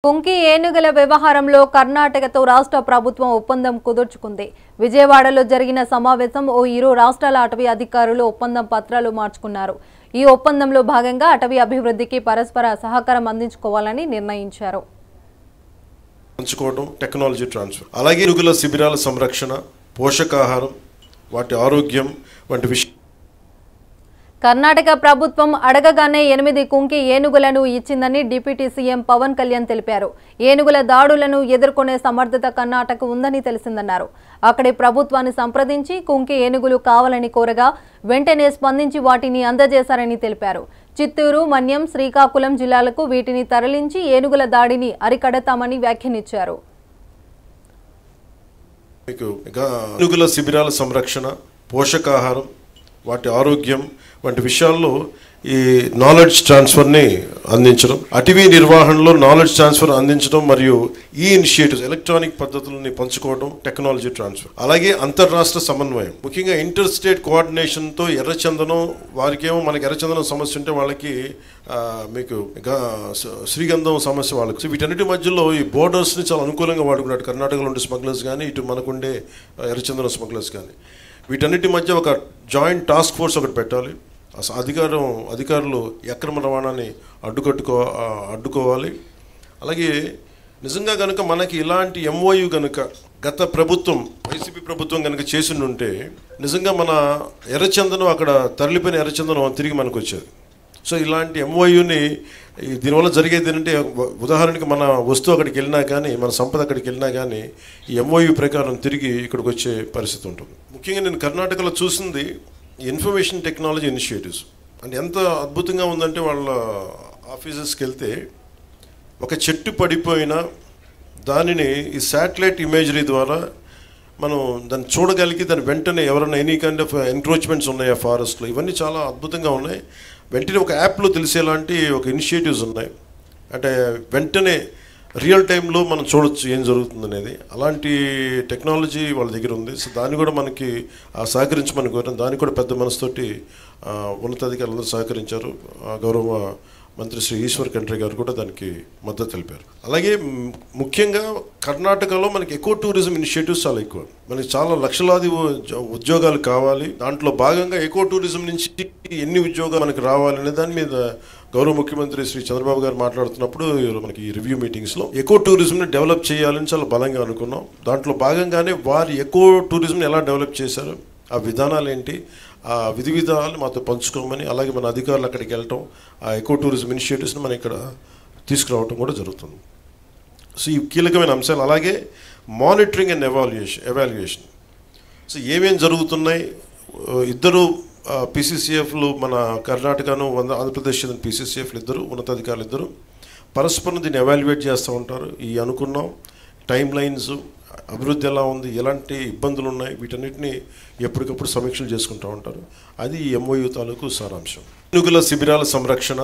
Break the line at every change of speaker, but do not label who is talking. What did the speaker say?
కుంకి ఏనుగుల వ్యవహారంలో కర్ణాటకతో రాష్ట్ర ప్రభుత్వం ఒప్పందం కుదుర్చుకుంది. విజయవాడలో జరిగిన సమావేశం ఇరు రాష్ట్రాల అటవీ అధికారులు ఒప్పందం పత్రాలు మార్చుకున్నారు. ఈ ఒప్పందంలో భాగంగా అటవీ అభివృద్ధికి పరస్పర సహకారం అందించుకోవాలని నిర్ణయించారు.
టెక్నాలజీ ట్రాన్స్ఫర్, అలాగే ఏనుగుల శిబిరాల సంరక్షణ, పోషకాహారం, వాటి ఆరోగ్యం వంటి విషయం
కర్ణాటక ప్రభుత్వం అడగగానే 8 కుంకి ఏనుగులను ఇచ్చిందని డిప్యూటీ సీఎం పవన్ కళ్యాణ్ తెలిపారు. ఏనుగుల దాడులను ఎదుర్కొనే సమర్థత కర్ణాటక ఉందని తెలిసిందన్నారు. అక్కడి ప్రభుత్వాన్ని సంప్రదించి కుంకి ఏనుగులు కావాలని కోరగా వెంటనే స్పందించి వాటిని అందజేశారని తెలిపారు. చిత్తూరు, మన్యం, శ్రీకాకుళం జిల్లాలకు వీటిని తరలించి ఏనుగుల దాడిని అరికడతామని వ్యాఖ్యానించారు.
ఏనుగుల శిబిరాల సంరక్షణ, పోషకాహారం, వాటి ఆరోగ్యం వంటి విషయాల్లో ఈ నాలెడ్జ్ ట్రాన్స్ఫర్ని అందించడం, అటవీ నిర్వహణలో నాలెడ్జ్ ట్రాన్స్ఫర్ అందించడం మరియు ఈ ఇనిషియేటివ్స్ ఎలక్ట్రానిక్ పద్ధతులని పంచుకోవడం, టెక్నాలజీ ట్రాన్స్ఫర్, అలాగే అంతర్రాష్ట్ర సమన్వయం, ముఖ్యంగా ఇంటర్ స్టేట్ కోఆర్డినేషన్తో ఎర్రచందనం, వారికేమో మనకి ఎర్రచందనం సమస్య ఉంటే వాళ్ళకి మీకు శ్రీగంధం సమస్య వాళ్ళకి, వీటన్నిటి మధ్యలో ఈ బోర్డర్స్ని చాలా అనుకూలంగా వాడుకున్నాడు కర్ణాటకలో ఉండే స్మగ్లర్స్ కానీ ఇటు మనకుండే ఎర్రచందనం స్మగ్లర్స్ కానీ. వీటన్నిటి మధ్య ఒక జాయింట్ టాస్క్ ఫోర్స్ ఒకటి పెట్టాలి. అధికారులు అక్రమ రవాణాని అడ్డుకోవాలి. అలాగే నిజంగా కనుక మనకి ఇలాంటి ఎంఓయు కనుక గత ప్రభుత్వం, వైసీపీ ప్రభుత్వం కనుక చేసిండుంటే నిజంగా మన ఎర్రచందనం, అక్కడ తరలిపోయిన ఎర్రచందనం తిరిగి మనకు వచ్చేది. సో ఇలాంటి ఎంఓయుని దీనివల్ల జరిగేది ఏంటంటే, ఉదాహరణకి మన వస్తువు అక్కడికి వెళ్ళినా కానీ, మన సంపద అక్కడికి వెళ్ళినా కానీ ఈ ఎంఓయు ప్రకారం తిరిగి ఇక్కడికి వచ్చే పరిస్థితి ఉంటుంది. ముఖ్యంగా నేను కర్ణాటకలో చూసింది ఇన్ఫర్మేషన్ టెక్నాలజీ ఇనిషియేటివ్స్ అంటే ఎంత అద్భుతంగా ఉందంటే, వాళ్ళ ఆఫీసెస్కి వెళ్తే ఒక చెట్టు పడిపోయినా దానిని ఈ శాటిలైట్ ఇమేజరీ ద్వారా మనం దాన్ని చూడగలిగి దాని వెంటనే ఎవరైనా ఎనీ కైండ్ ఆఫ్ ఎంక్రోచ్మెంట్స్ ఉన్నాయా ఫారెస్ట్లో, ఇవన్నీ చాలా అద్భుతంగా ఉన్నాయి. వెంటనే ఒక యాప్లో తెలిసేలాంటి ఒక ఇనిషియేటివ్స్ ఉన్నాయి. అంటే వెంటనే రియల్ టైంలో మనం చూడొచ్చు ఏం జరుగుతుంది అనేది. అలాంటి టెక్నాలజీ వాళ్ళ దగ్గర ఉంది. సో దాన్ని కూడా మనకి సహకరించమని కోరాం. దానికి కూడా పెద్ద మనసుతోటి ఉన్నతాధికారులందరూ సహకరించారు. గౌరవ మంత్రి శ్రీ ఈశ్వర్ ఖండ్రే గారు కూడా దానికి మద్దతు తెలిపారు. అలాగే ముఖ్యంగా కర్ణాటకలో మనకి ఎకో టూరిజం ఇనిషియేటివ్స్ చాలా ఎక్కువ. మనకి చాలా లక్షలాది ఉద్యోగాలు కావాలి. దాంట్లో భాగంగా ఎకో టూరిజం నుంచి ఎన్ని ఉద్యోగాలు మనకి రావాలనే దాని మీద గౌరవ ముఖ్యమంత్రి శ్రీ చంద్రబాబు గారు మాట్లాడుతున్నప్పుడు మనకి ఈ రివ్యూ మీటింగ్స్లో ఎకో టూరిజంని డెవలప్ చేయాలని చాలా బలంగా అనుకున్నాం. దాంట్లో భాగంగానే వారి ఎకో టూరిజంని ఎలా డెవలప్ చేశారు, ఆ విధానాలు ఏంటి, ఆ విధి విధానాలు మాతో పంచుకోమని, అలాగే మన అధికారులు అక్కడికి వెళ్ళటం, ఆ ఎకో టూరిజం ఇనిషియేటివ్స్ని మనం ఇక్కడ తీసుకురావటం కూడా జరుగుతుంది. సో ఈ కీలకమైన అంశాలు. అలాగే మానిటరింగ్ అండ్ ఎవాల్యుయేషన్. సో ఏమేమి జరుగుతున్నాయి, ఇద్దరు పీసీసీఎఫ్లు, మన కర్ణాటకను ఆంధ్రప్రదేశ్ చెందిన పీసీసీఎఫ్లు ఇద్దరు, ఉన్నతాధికారులు ఇద్దరు పరస్పరం దీన్ని ఎవాల్యుయేట్ చేస్తూ ఉంటారు. ఈ అనుకున్నాం టైం లైన్స్, అభివృద్ధి ఎలా ఉంది, ఎలాంటి ఇబ్బందులు ఉన్నాయి, వీటన్నిటిని ఎప్పటికప్పుడు సమీక్షలు చేసుకుంటూ ఉంటారు. అది ఈ ఎంఓయు తాలూకు సారాంశం. ఏనుగుల శిబిరాల సంరక్షణ,